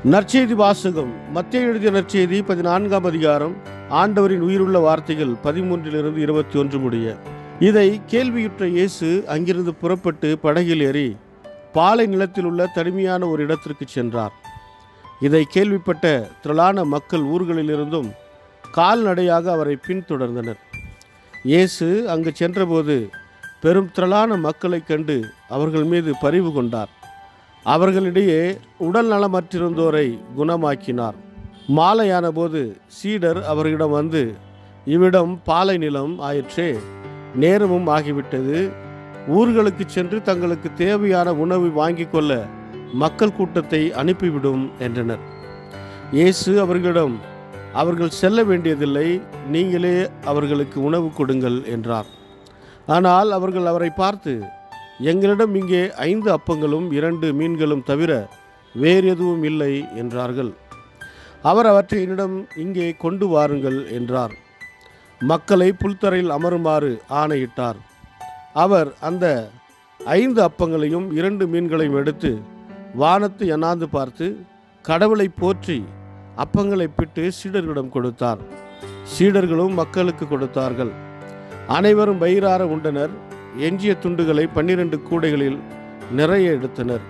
நற்செய்தி வாசகம். மத்தேயு எழுதிய நற்செய்தி 14ஆம் அதிகாரம். ஆண்டவரின் உயிருள்ள வார்த்தைகள் 13 21 முடிய. இதை கேள்வியுற்ற இயேசு அங்கிருந்து புறப்பட்டு படகில் ஏறி பாலை நிலத்தில் உள்ள தனிமையான ஒரு இடத்திற்கு சென்றார். இதை கேள்விப்பட்ட திரளான மக்கள் ஊர்களிலிருந்தும் கால்நடையாக அவரை பின்தொடர்ந்தனர். இயேசு அங்கு சென்றபோது பெரும் திரளான மக்களைக் கண்டு அவர்கள் மீது பரிவு கொண்டார். அவர்களிடையே உடல் நலமற்றிருந்தோரை குணமாக்கினார். மாலையான போது சீடர் அவர்களிடம் வந்து, இவ்விடம் பாலை நிலம் ஆயிற்றே, நேரமும் ஆகிவிட்டது, ஊர்களுக்கு சென்று தங்களுக்கு தேவையான உணவு வாங்கி கொள்ள மக்கள் கூட்டத்தை அனுப்பிவிடும் என்றனர். இயேசு அவர்களிடம், அவர்கள் செல்ல வேண்டியதில்லை, நீங்களே அவர்களுக்கு உணவு கொடுங்கள் என்றார். ஆனால் அவர்கள் அவரை பார்த்து, எங்களிடம் இங்கே 5 அப்பங்களும் 2 மீன்களும் தவிர வேறு எதுவும் இல்லை என்றார்கள். அவர் அவற்றை என்னிடம் இங்கே கொண்டு வாருங்கள் என்றார். மக்களை புல்தரையில் அமருமாறு ஆணையிட்டார். அவர் அந்த 5 அப்பங்களையும் 2 மீன்களையும் எடுத்து வானத்தை அண்ணாந்து பார்த்து கடவுளை போற்றி அப்பங்களை பிட்டு சீடர்களிடம் கொடுத்தார். சீடர்களும் மக்களுக்கு கொடுத்தார்கள். அனைவரும் வயிறார உண்டனர். எஞ்சிய துண்டுகளை 12 கூடைகளில் நிறைய எடுத்தனர்.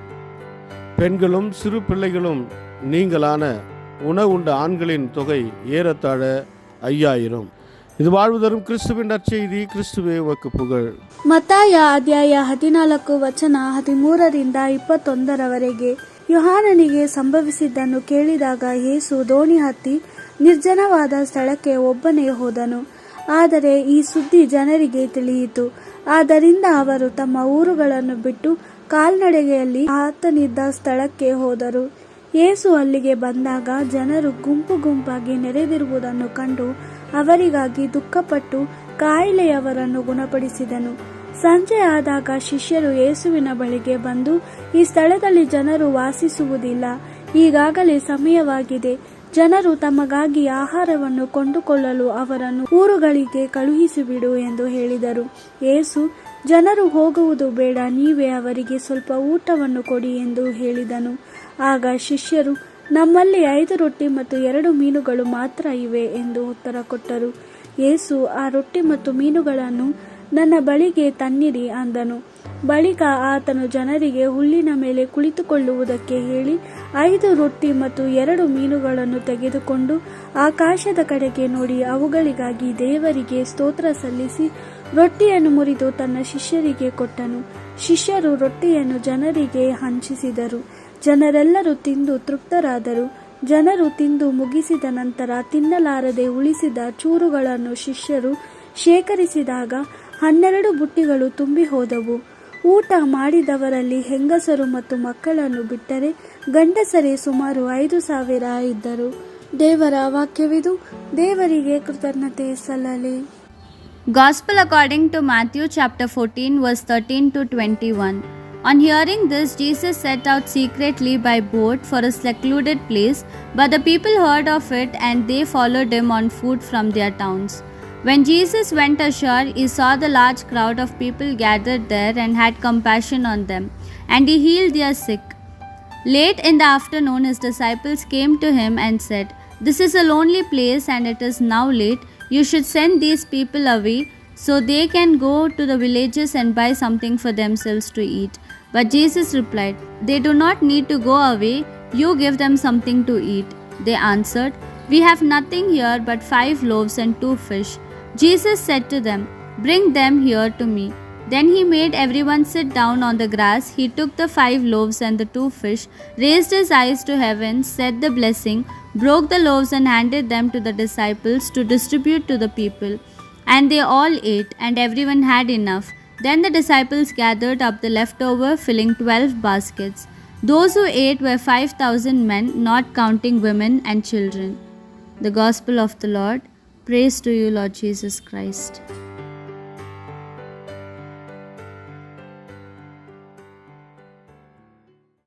பெண்களும் சிறு பிள்ளைகளும் நீங்களான உணவுண்ட ஆண்களின் தொகை ஏறத்தாழ 5000. ಇದು வாழ்வுதரும் கிறிஸ்துவின் நற்செய்தி. கிறிஸ்துவே உமக்கு புகழ். ಮತ್ತಾಯ ಅಧ್ಯಾಯ 14 ವಚನ 13ರಿಂದ 21ರವರೆಗೆ. ಯೋಹಾನನಿಗೆ ಸಂಭವಿಸಿದ್ದನ್ನು ಕೇಳಿದಾಗ ಯೇಸು ದೋಣಿ ಹತ್ತಿ ನಿರ್ಜನವಾದ ಸ್ಥಳಕ್ಕೆ ಒಬ್ಬನೇ ಹೋದನು. ಆದರೆ ಈ ಸುದ್ದಿ ಜನರಿಗೆ ತಿಳಿಯಿತು. ಆದ್ದರಿಂದ ಅವರು ತಮ್ಮ ಊರುಗಳನ್ನು ಬಿಟ್ಟು ಕಾಲ್ನಡಿಗೆಯಲ್ಲಿ ಆತನಿದ್ದ ಸ್ಥಳಕ್ಕೆ ಹೋದರು. ಯೇಸು ಅಲ್ಲಿಗೆ ಬಂದಾಗ ಜನರು ಗುಂಪು ಗುಂಪಾಗಿ ನೆರೆದಿರುವುದನ್ನು ಕಂಡು ಅವರಿಗಾಗಿ ದುಃಖಪಟ್ಟು ಕಾಯಿಲೆಯವರನ್ನು ಗುಣಪಡಿಸಿದನು. ಸಂಜೆ ಆದಾಗ ಶಿಷ್ಯರು ಯೇಸುವಿನ ಬಳಿಗೆ ಬಂದು, ಈ ಸ್ಥಳದಲ್ಲಿ ಜನರು ವಾಸಿಸುವುದಿಲ್ಲ, ಈಗಾಗಲೇ ಸಮಯವಾಗಿದೆ, ಜನರು ತಮಗಾಗಿ ಆಹಾರವನ್ನು ಕೊಂಡುಕೊಳ್ಳಲು ಅವರನ್ನು ಊರುಗಳಿಗೆ ಕಳುಹಿಸಿಬಿಡು ಎಂದು ಹೇಳಿದರು. ಯೇಸು, ಜನರು ಹೋಗುವುದು ಬೇಡ, ನೀವೇ ಅವರಿಗೆ ಸ್ವಲ್ಪ ಊಟವನ್ನು ಕೊಡಿ ಎಂದು ಹೇಳಿದನು. ಆಗ ಶಿಷ್ಯರು, ನಮ್ಮಲ್ಲಿ 5 ರೊಟ್ಟಿ ಮತ್ತು 2 ಮೀನುಗಳು ಮಾತ್ರ ಇವೆ ಎಂದು ಉತ್ತರ ಕೊಟ್ಟರು. ಯೇಸು, ಆ ರೊಟ್ಟಿ ಮತ್ತು ಮೀನುಗಳನ್ನು ನನ್ನ ಬಳಿಗೆ ತನ್ನಿರಿ ಅಂದನು. ಬಳಿಕ ಆತನು ಜನರಿಗೆ ಹುಲ್ಲಿನ ಮೇಲೆ ಕುಳಿತುಕೊಳ್ಳುವುದಕ್ಕೆ ಹೇಳಿ 5 ರೊಟ್ಟಿ ಮತ್ತು 2 ಮೀನುಗಳನ್ನು ತೆಗೆದುಕೊಂಡು ಆಕಾಶದ ಕಡೆಗೆ ನೋಡಿ ಅವುಗಳಿಗಾಗಿ ದೇವರಿಗೆ ಸ್ತೋತ್ರ ಸಲ್ಲಿಸಿ ರೊಟ್ಟಿಯನ್ನು ಮುರಿದು ತನ್ನ ಶಿಷ್ಯರಿಗೆ ಕೊಟ್ಟನು. ಶಿಷ್ಯರು ರೊಟ್ಟಿಯನ್ನು ಜನರಿಗೆ ಹಂಚಿಸಿದರು. ಜನರೆಲ್ಲರೂ ತಿಂದು ತೃಪ್ತರಾದರು. ಜನರು ತಿಂದು ಮುಗಿಸಿದ ನಂತರ ತಿನ್ನಲಾರದೆ ಉಳಿಸಿದ ಚೂರುಗಳನ್ನು ಶಿಷ್ಯರು ಶೇಖರಿಸಿದಾಗ 12 ಬುಟ್ಟಿಗಳು ತುಂಬಿ ಹೋದವು. ಊಟ ಮಾಡಿದವರಲ್ಲಿ ಹೆಂಗಸರು ಮತ್ತು ಮಕ್ಕಳನ್ನು ಬಿಟ್ಟರೆ ಗಂಡಸರೇ ಸುಮಾರು 5000 ಇದ್ದರು. ದೇವರ ವಾಕ್ಯವಿದು. ದೇವರಿಗೆ ಕೃತಜ್ಞತೆ ಸಲ್ಲಲಿ. Gospel according to Matthew chapter 14 verse 13 to 21. On hearing this, Jesus set out secretly by boat for a secluded place, but the people heard of it and they followed him on foot from their towns. When Jesus went ashore, he saw the large crowd of people gathered there and had compassion on them, and he healed their sick. Late in the afternoon, his disciples came to him and said, "This is a lonely place and it is now late. You should send these people away so they can go to the villages and buy something for themselves to eat." But Jesus replied, "They do not need to go away. You give them something to eat." They answered, "We have nothing here but 5 loaves and 2 fish." Jesus said to them, "Bring them here to me." Then he made everyone sit down on the grass. He took the 5 loaves and the 2 fish, raised his eyes to heaven, said the blessing, broke the loaves and handed them to the disciples to distribute to the people. And they all ate, and everyone had enough. Then the disciples gathered up the leftover, filling 12 baskets. Those who ate were 5,000 men, not counting women and children. The Gospel of the Lord. Praise to you, Lord Jesus Christ.